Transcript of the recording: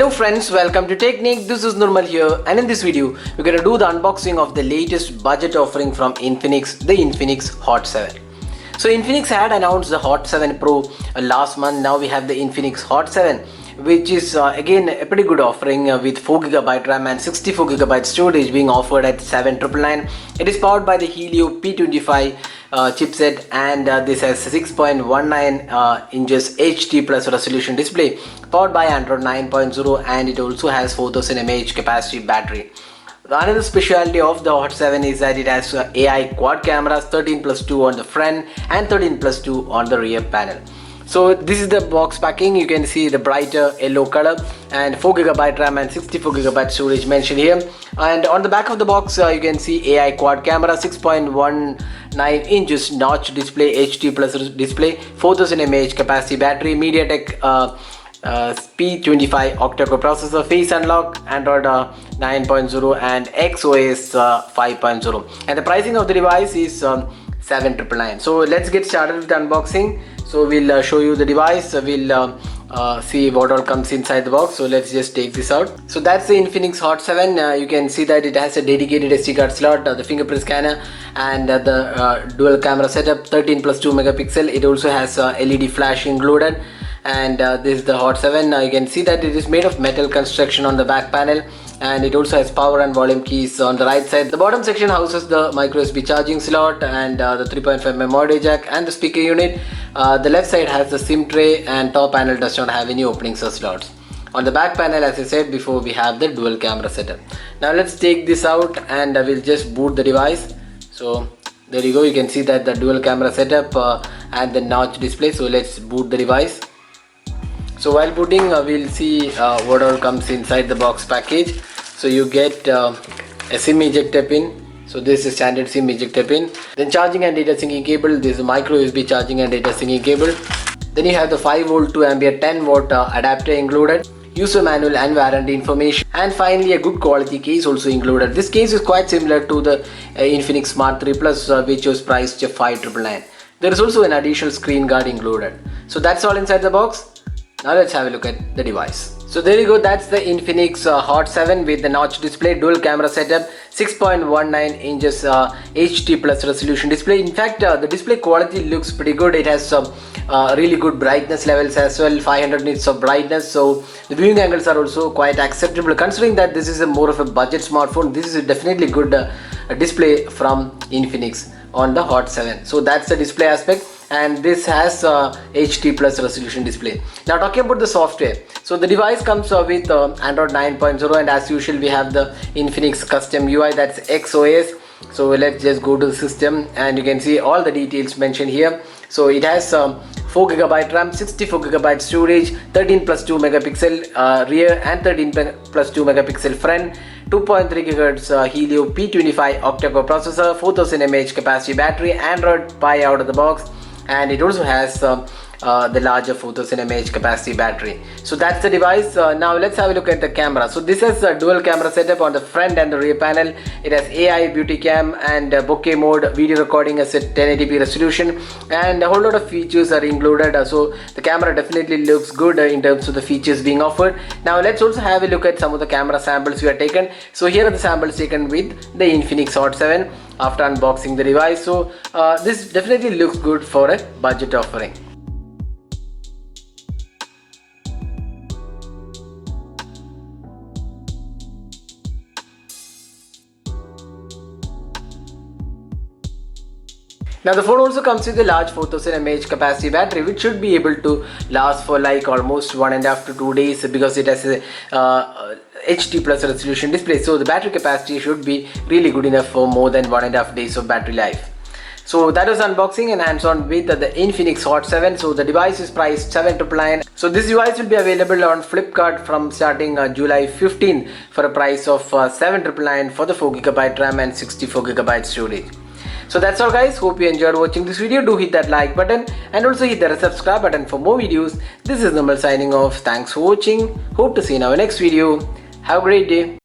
Hello friends, welcome to Technique. This is Nirmal here, and in this video we're going to do the unboxing of the latest budget offering from Infinix, the Infinix Hot 7. So Infinix had announced the Hot 7 Pro last month. Now we have the Infinix Hot 7, which is again a pretty good offering with 4GB RAM and 64GB storage being offered at 7,999. It is powered by the Helio P25 chipset, and this has 6.19 inches HD plus resolution display, powered by Android 9.0, and it also has 4000 mAh capacity battery. Another specialty of the Hot 7 is that it has AI quad cameras, 13+2 on the front and 13+2 on the rear panel. So this is the box packing. You can see the brighter yellow color and 4GB RAM and 64GB storage mentioned here. And on the back of the box you can see AI quad camera, 6.19 inches notch display, HD plus display, 4000 mAh capacity battery, MediaTek P25 octa-core processor, face unlock, Android 9.0 and XOS 5.0, and the pricing of the device is 7,999. So let's get started with the unboxing. So we'll show you the device, we'll see what all comes inside the box. So let's just take this out. So that's the Infinix Hot 7. You can see that it has a dedicated SD card slot, the fingerprint scanner, and the dual camera setup, 13+2 megapixel. It also has LED flash included. And this is the Hot 7. You can see that it is made of metal construction on the back panel, and it also has power and volume keys on the right side. The bottom section houses the micro USB charging slot and the 3.5mm audio jack and the speaker unit. The left side has the SIM tray, and top panel does not have any openings or slots. On the back panel, as I said before, we have the dual camera setup. Now let's take this out and we'll just boot the device. So there you go, you can see that the dual camera setup and the notch display. So let's boot the device. So while booting, we'll see what all comes inside the box package. So you get a SIM ejector pin. So this is standard SIM ejector pin. Then charging and data syncing cable. This is a micro USB charging and data syncing cable. Then you have the 5V 2A 10V adapter included, user manual and warranty information, and finally a good quality case also included. This case is quite similar to the Infinix Smart 3 Plus, which was priced at 5,999. There is also an additional screen guard included. So that's all inside the box. Now let's have a look at the device. So there you go, that's the Infinix Hot 7 with the notch display, dual camera setup, 6.19 inches HD plus resolution display. In fact, the display quality looks pretty good. It has really good brightness levels as well, 500 nits of brightness. So the viewing angles are also quite acceptable. Considering that this is more of a budget smartphone, this is a definitely good display from Infinix on the Hot 7. So that's the display aspect, and this has HD plus resolution display. Now talking about the software, so the device comes with Android 9.0, and as usual we have the Infinix custom UI, that's XOS. So let's just go to the system and you can see all the details mentioned here. So it has 4GB RAM, 64GB storage, 13+2 megapixel rear and 13+2 megapixel front, 2.3 GHz Helio P25 octa-core processor, 4000 mAh capacity battery, Android Pie out of the box, and it also has the larger 4000 mAh capacity battery. So that's the device. Now let's have a look at the camera. So this has a dual camera setup on the front and the rear panel. It has AI beauty cam and bokeh mode, video recording as a 1080p resolution, and a whole lot of features are included. So the camera definitely looks good in terms of the features being offered. Now let's also have a look at some of the camera samples we have taken. So here are the samples taken with the Infinix Hot 7 after unboxing the device. So this definitely looks good for a budget offering. Now the phone also comes with a large 4000 mAh capacity battery, which should be able to last for like almost 1.5 to 2 days, because it has a HD plus resolution display. So the battery capacity should be really good enough for more than 1.5 days of battery life. So that was unboxing and hands-on with the Infinix Hot 7. So the device is priced 7,999. So this device will be available on Flipkart from starting July 15 for a price of 7,999 for the 4GB RAM and 64GB storage. So that's all guys, hope you enjoyed watching this video. Do hit that like button and also hit the subscribe button for more videos. This is Nirmal signing off. Thanks for watching. Hope to see you in our next video. Have a great day.